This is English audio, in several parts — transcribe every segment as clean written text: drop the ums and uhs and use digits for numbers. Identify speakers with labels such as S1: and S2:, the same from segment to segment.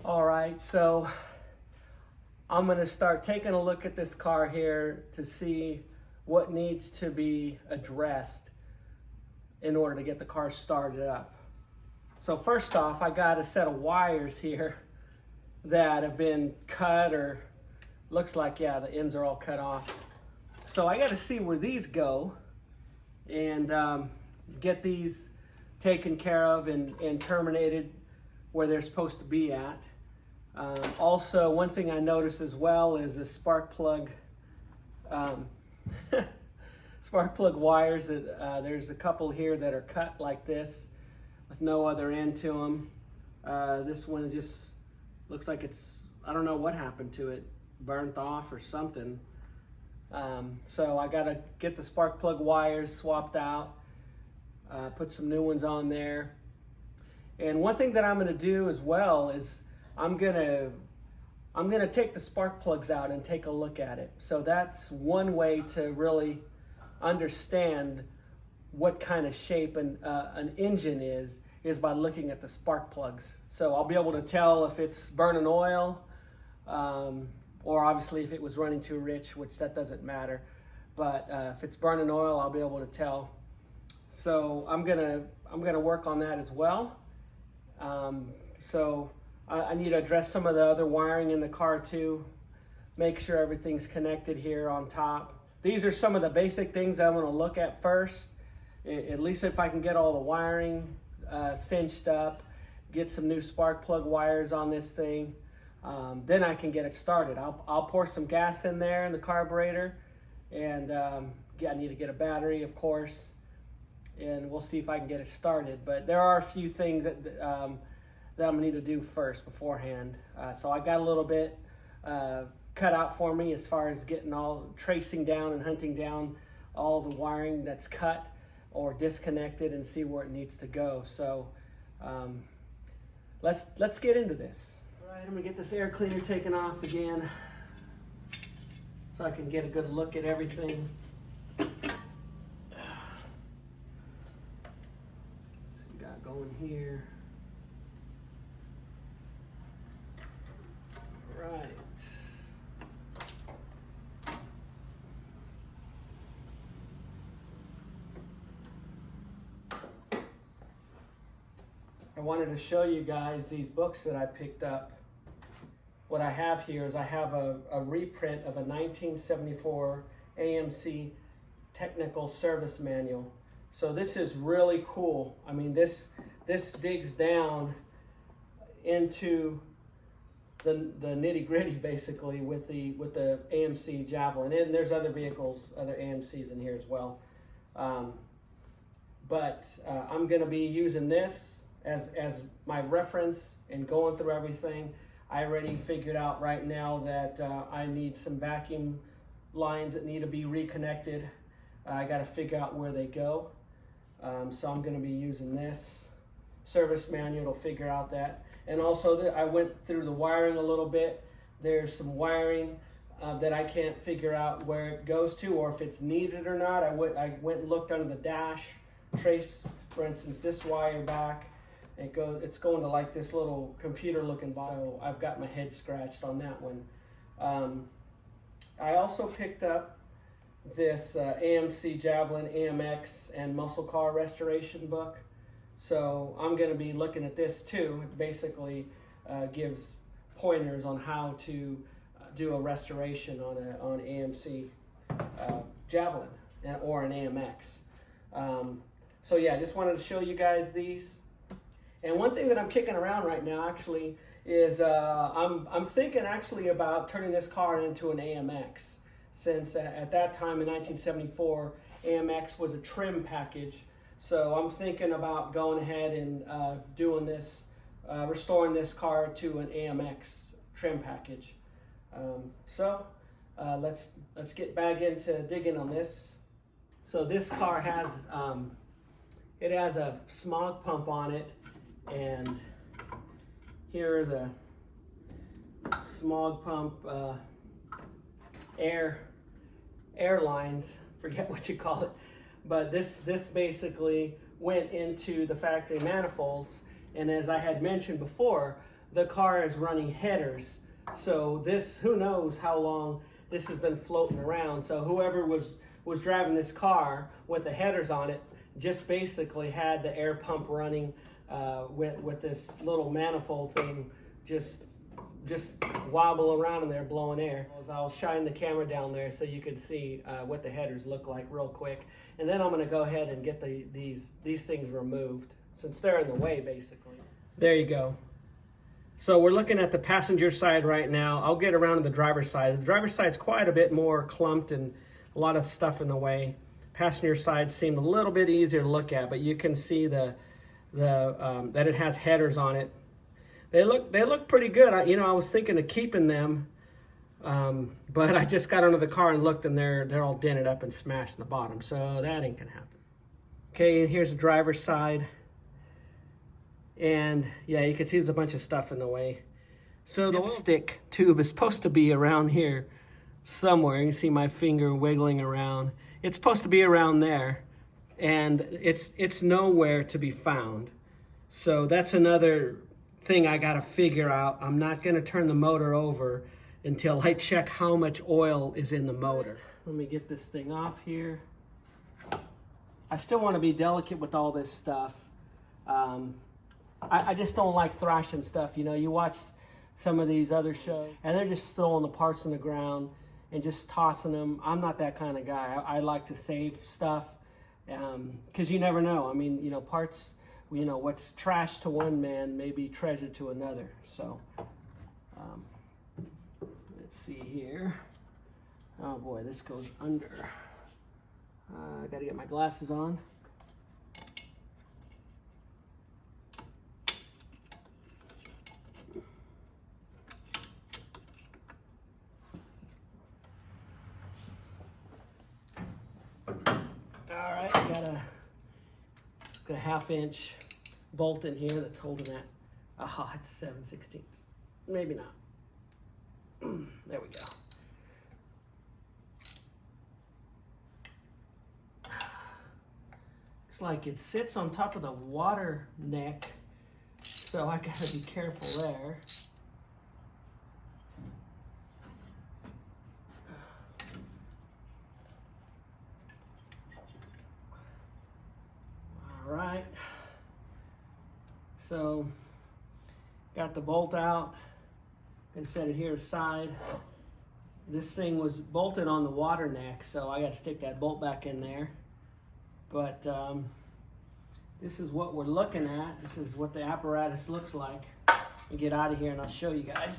S1: All right, so I'm gonna start taking a look at this car here to see what needs to be addressed in order to get the car started up. So first off, I got a set of wires here that have been cut, or looks like, yeah, the ends are all cut off. So I gotta see where these go and get these taken care of and terminated where they're supposed to be at. Also, one thing I noticed as well is a spark plug spark plug wires. There's a couple here that are cut like this with no other end to them. This one just looks like it's, I don't know what happened to it, burnt off or something. So I gotta get the spark plug wires swapped out, put some new ones on there. And one thing that I'm gonna do as well is I'm gonna take the spark plugs out and take a look at it. So that's one way to really understand what kind of shape an engine is by looking at the spark plugs. So I'll be able to tell if it's burning oil, or obviously if it was running too rich, which that doesn't matter. But if it's burning oil, I'll be able to tell. So I'm gonna work on that as well. So I need to address some of the other wiring in the car too. Make sure everything's connected here on top. These are some of the basic things I'm going to look at first. At least if I can get all the wiring cinched up, get some new spark plug wires on this thing, then I can get it started. I'll pour some gas in there in the carburetor, and yeah, I need to get a battery, of course, and we'll see if I can get it started. But there are a few things that I'm gonna need to do first beforehand. So I got a little bit cut out for me as far as tracing down and hunting down all the wiring that's cut or disconnected and see where it needs to go. So let's get into this. All right, I'm gonna get this air cleaner taken off again so I can get a good look at everything. What's we got going here? Right. I wanted to show you guys these books that I picked up. What I have here is I have a reprint of a 1974 AMC Technical Service Manual. So this is really cool. I mean, this digs down into the nitty-gritty basically with the AMC Javelin, and there's other vehicles, other AMCs in here as well. But I'm going to be using this as my reference and going through everything. I already figured out right now that I need some vacuum lines that need to be reconnected. I got to figure out where they go. So I'm going to be using this service manual to figure out that. And also I went through the wiring a little bit. There's some wiring that I can't figure out where it goes to or if it's needed or not. I went and looked under the dash, traced, for instance, this wire back. It's going to like this little computer looking box. So I've got my head scratched on that one. I also picked up this AMC Javelin AMX and muscle car restoration book. So I'm going to be looking at this too. It basically gives pointers on how to do a restoration on an AMC Javelin or an AMX. So yeah, I just wanted to show you guys these. And one thing that I'm kicking around right now actually is I'm thinking actually about turning this car into an AMX, since at that time in 1974 AMX was a trim package. So I'm thinking about going ahead and doing this, restoring this car to an AMX trim package. So let's get back into digging on this. So this car has it has a smog pump on it, and here are the smog pump air lines. Forget what you call it. But this basically went into the factory manifolds, and as I had mentioned before, the car is running headers. So this, who knows how long this has been floating around. So whoever was driving this car with the headers on it just basically had the air pump running with this little manifold thing just wobble around in there blowing air. I'll shine the camera down there so you can see what the headers look like real quick. And then I'm gonna go ahead and get these things removed since they're in the way basically. There you go. So we're looking at the passenger side right now. I'll get around to the driver's side. The driver's side's quite a bit more clumped and a lot of stuff in the way. Passenger side seemed a little bit easier to look at, but you can see that it has headers on it. They look pretty good. I was thinking of keeping them, but I just got under the car and looked, and they're all dented up and smashed in the bottom. So that ain't gonna happen. Okay, and here's the driver's side. And yeah, you can see there's a bunch of stuff in the way. So the dipstick tube is supposed to be around here somewhere. You can see my finger wiggling around. It's supposed to be around there, and it's nowhere to be found. So that's another thing I gotta figure out. I'm not gonna turn the motor over until I check how much oil is in the motor. Let me get this thing off here. I still want to be delicate with all this stuff. I just don't like thrashing stuff. You watch some of these other shows and they're just throwing the parts on the ground and just tossing them. I'm not that kind of guy. I like to save stuff because you never know. I mean, parts, what's trash to one man may be treasure to another. So let's see here. Oh boy, this goes under. I gotta get my glasses on. Alright, got a 1/2-inch bolt in here that's holding that. It's 7/16. Maybe not. There we go. Looks like it sits on top of the water neck, so I gotta be careful there. All right, so got the bolt out. Gonna set it here aside. This thing was bolted on the water neck, so I got to stick that bolt back in there. But this is what we're looking at. This is what the apparatus looks like. I'll get out of here and I'll show you guys.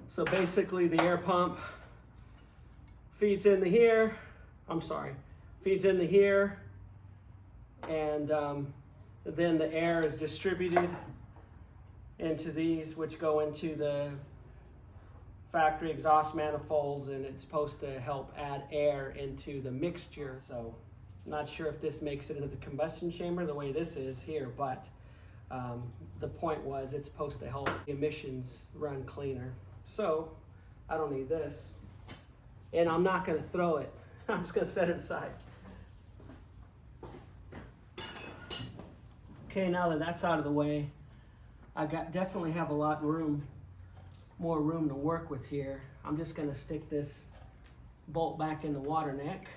S1: So basically the air pump feeds into here. Feeds into here, and then the air is distributed into these, which go into the factory exhaust manifolds, and it's supposed to help add air into the mixture. So I'm not sure if this makes it into the combustion chamber the way this is here, but the point was it's supposed to help emissions run cleaner. So I don't need this, and I'm not going to throw it. I'm just going to set it aside. Okay, now that that's out of the way, I definitely have a lot more room to work with here. I'm just going to stick this bolt back in the water neck.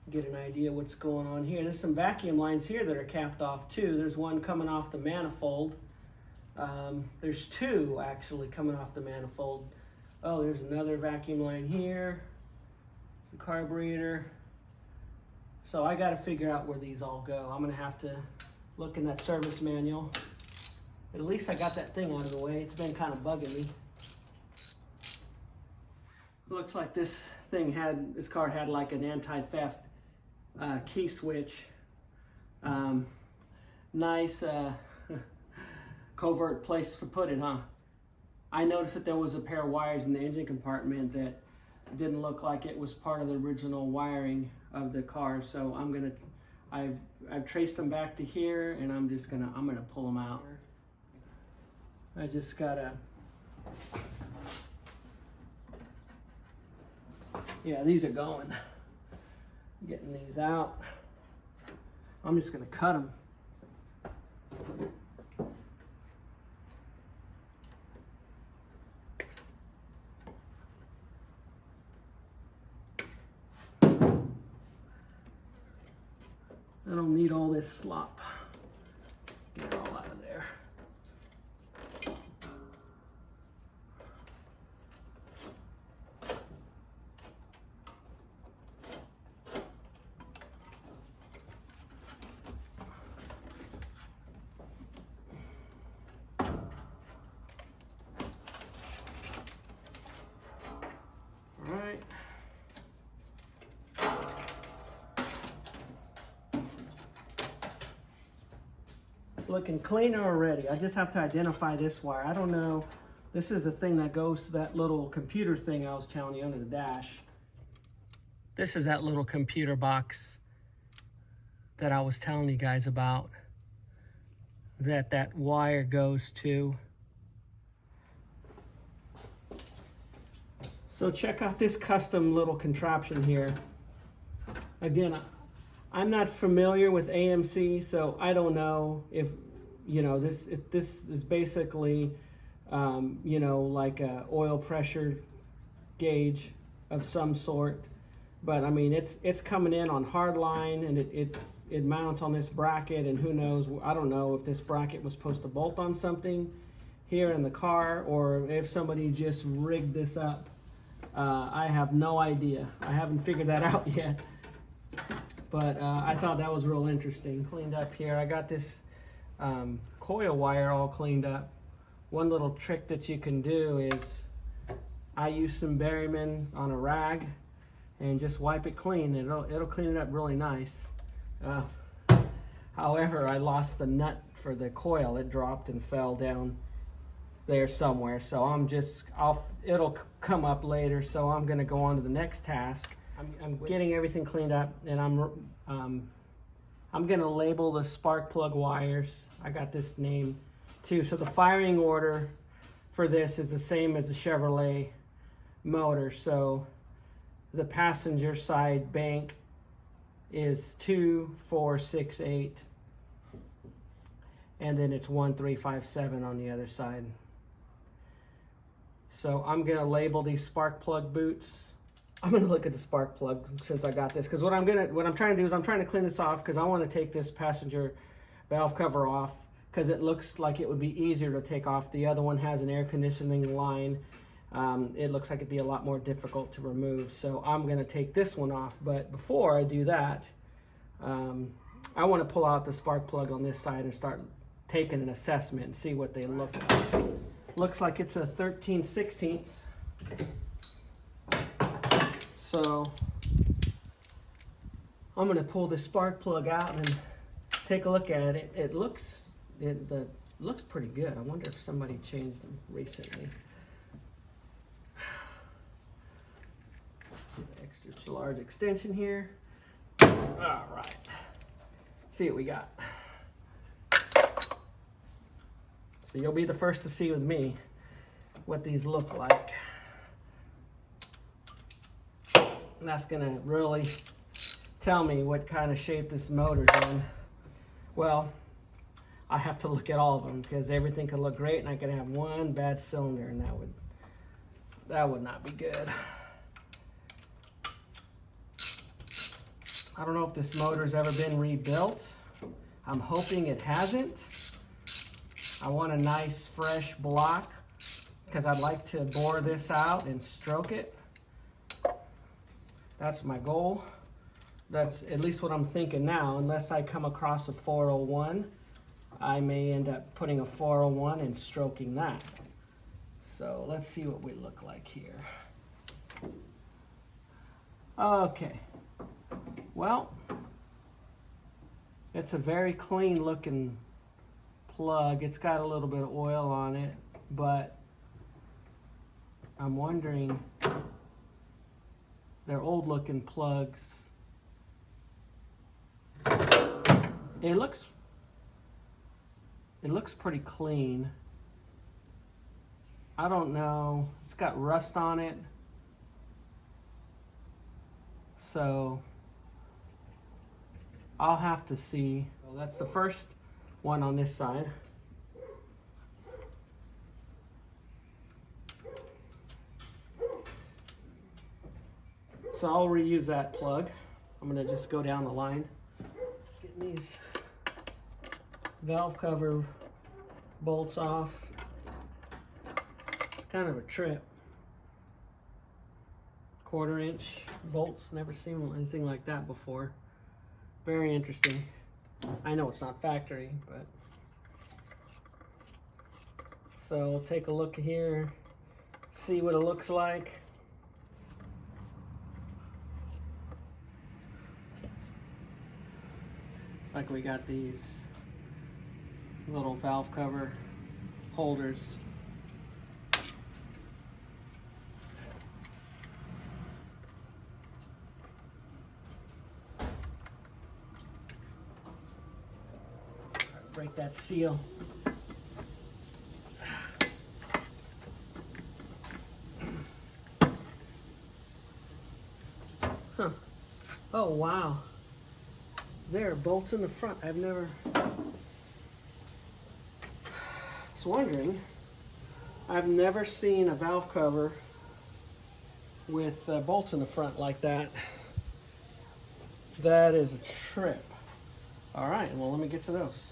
S1: Get an idea what's going on here. There's some vacuum lines here that are capped off too. There's one coming off the manifold. There's two actually coming off the manifold. Oh, there's another vacuum line here. It's a carburetor. So I got to figure out where these all go. I'm going to have to look in that service manual. But at least I got that thing out of the way. It's been kind of bugging me. Looks like this car had like an anti-theft key switch. Nice covert place to put it, huh? I noticed that there was a pair of wires in the engine compartment that didn't look like it was part of the original wiring of the car. So I've traced them back to here, and I'm gonna pull them out. I just gotta Yeah, these are going. Getting these out. I'm just gonna cut them. I don't need all this slop. Get it all out of there. All right. Looking cleaner already. I just have to identify this wire. I don't know. This is the thing that goes to that little computer thing I was telling you under the dash. This is that little computer box that I was telling you guys about, that wire goes to. So check out this custom little contraption here. Again, I'm not familiar with AMC, so I don't know if, you know, this is basically, you know, like a oil pressure gauge of some sort. But I mean, it's coming in on hard line, and it mounts on this bracket, and who knows, I don't know if this bracket was supposed to bolt on something here in the car, or if somebody just rigged this up. I have no idea. I haven't figured that out yet. But I thought that was real interesting. Cleaned up here. I got this coil wire all cleaned up. One little trick that you can do is I use some Berryman on a rag and just wipe it clean. It'll clean it up really nice. However, I lost the nut for the coil. It dropped and fell down there somewhere. So it'll come up later. So I'm gonna go on to the next task. I'm getting everything cleaned up, and I'm gonna label the spark plug wires. I got this name too. So the firing order for this is the same as the Chevrolet motor. So the passenger side bank is 2, 4, 6, 8, and then it's 1, 3, 5, 7 on the other side. So I'm gonna label these spark plug boots. I'm gonna look at the spark plug since I got this, because what I'm trying to do is I'm trying to clean this off, because I want to take this passenger valve cover off, because it looks like it would be easier to take off. The other one has an air conditioning line. It looks like it'd be a lot more difficult to remove. So I'm gonna take this one off. But before I do that, I want to pull out the spark plug on this side and start taking an assessment and see what they look like. Looks like it's a 13/16. So I'm going to pull the spark plug out and take a look at it. It looks pretty good. I wonder if somebody changed them recently. Extra large extension here. All right. See what we got. So you'll be the first to see with me what these look like. And that's gonna really tell me what kind of shape this motor's in. Well, I have to look at all of them, because everything could look great and I could have one bad cylinder, and that would not be good. I don't know if this motor's ever been rebuilt. I'm hoping it hasn't. I want a nice fresh block, because I'd like to bore this out and stroke it. That's my goal. That's at least what I'm thinking now. Unless I come across a 401, I may end up putting a 401 and stroking that. So let's see what we look like here. Okay. Well, it's a very clean looking plug. It's got a little bit of oil on it, but I'm wondering, they're old looking plugs. It looks pretty clean. I don't know. It's got rust on it. So I'll have to see. Well, that's the first one on this side. So I'll reuse that plug. I'm gonna just go down the line. Getting these valve cover bolts off. It's kind of a trip. 1/4 inch bolts, never seen anything like that before. Very interesting. I know it's not factory, but. So take a look here, see what it looks like. Looks like we got these little valve cover holders. Break that seal. Huh. Oh wow. There are bolts in the front. I've never. I was wondering. I've never seen a valve cover with bolts in the front like that. That is a trip. All right, well, let me get to those.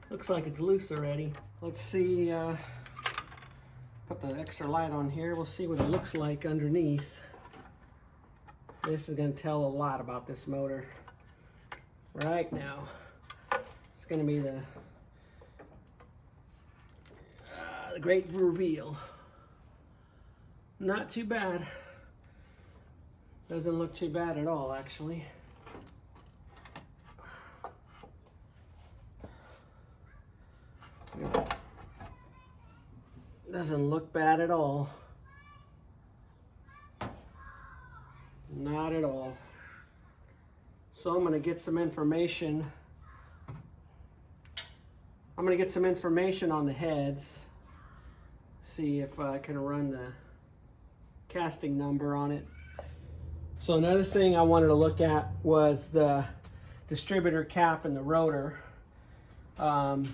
S1: Looks like it's loose already. Let's see, put the extra light on here. We'll see what it looks like underneath. This is gonna tell a lot about this motor. Right now, it's gonna be the great reveal. Not too bad. Doesn't look too bad at all, actually. Doesn't look bad at all. Not at all. So I'm going to get some information. I'm going to get some information on the heads. See if I can run the casting number on it. So another thing I wanted to look at was the distributor cap and the rotor. I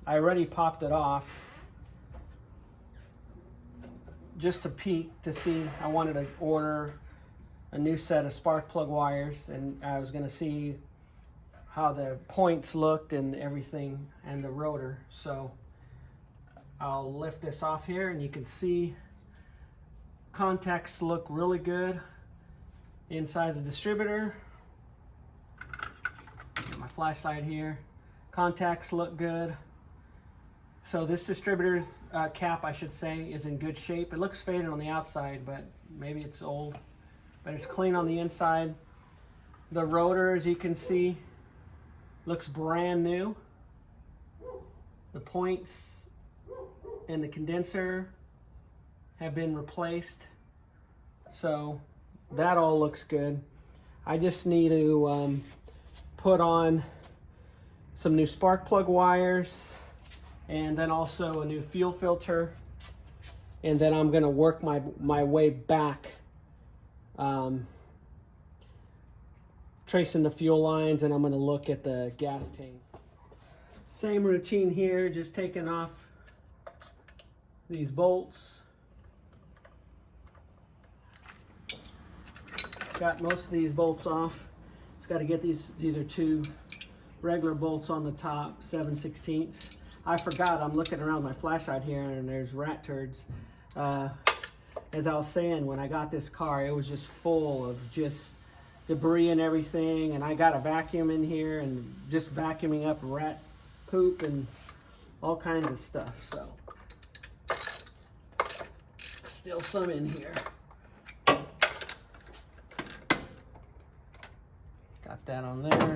S1: already popped it off just to peek to see. I wanted to order a new set of spark plug wires, and I was going to see how the points looked and everything, and the rotor. So I'll lift this off here, and you can see contacts look really good inside the distributor. Get my flashlight here. Contacts look good. So this distributor's cap, I should say, is in good shape. It looks faded on the outside, but maybe it's old. But it's clean on the inside. The rotor, as you can see, looks brand new. The points and the condenser have been replaced. So that all looks good. I just need to put on some new spark plug wires, and then also a new fuel filter, and then I'm going to work my way back, tracing the fuel lines, and I'm going to look at the gas tank. Same routine here, just taking off these bolts. Got most of these bolts off. Just got to get these are 2 regular bolts on the top, 7/16. I forgot, I'm looking around my flashlight here and there's rat turds. As I was saying, when I got this car, it was just full of just debris and everything, and I got a vacuum in here and just vacuuming up rat poop and all kinds of stuff. So still some in here. Got that on there.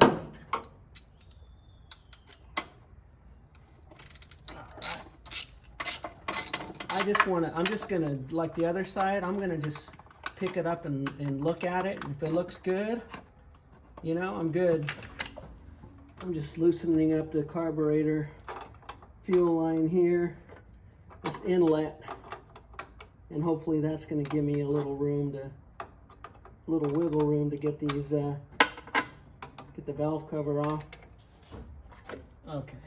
S1: I'm just gonna, like the other side, I'm gonna just pick it up and look at it. If it looks good, you know, I'm good. I'm just loosening up the carburetor fuel line here, this inlet. And hopefully that's going to give me a little wiggle room to get these, get the valve cover off. Okay,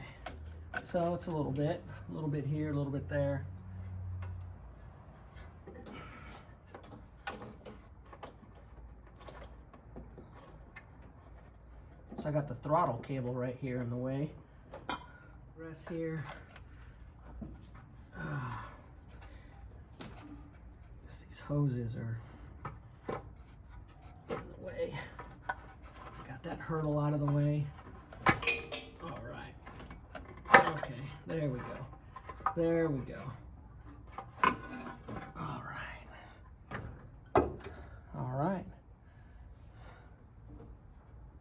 S1: so it's a little bit here, a little bit there. So I got the throttle cable right here in the way. Rest here. These hoses are in the way. Got that hurdle out of the way. All right. Okay, there we go. There we go. All right. All right.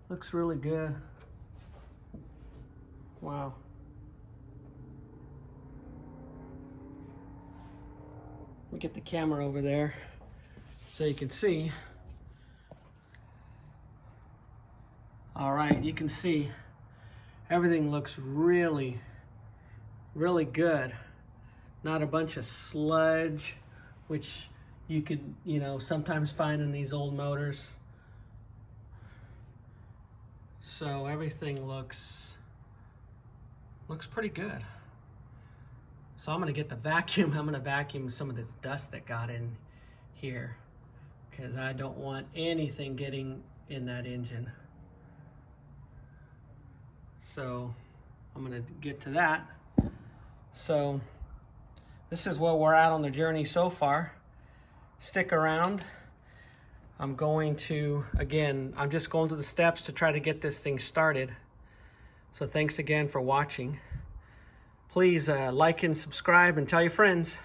S1: Looks really good. Wow. Let me get the camera over there so you can see. All right, you can see everything looks really, really good. Not a bunch of sludge, which you could, sometimes find in these old motors. So everything looks pretty good. So I'm gonna get the vacuum. I'm gonna vacuum some of this dust that got in here because I don't want anything getting in that engine. So I'm gonna get to that. So this is where we're at on the journey so far. Stick around. I'm going to, again, I'm just going through the steps to try to get this thing started. So thanks again for watching. Please like and subscribe and tell your friends.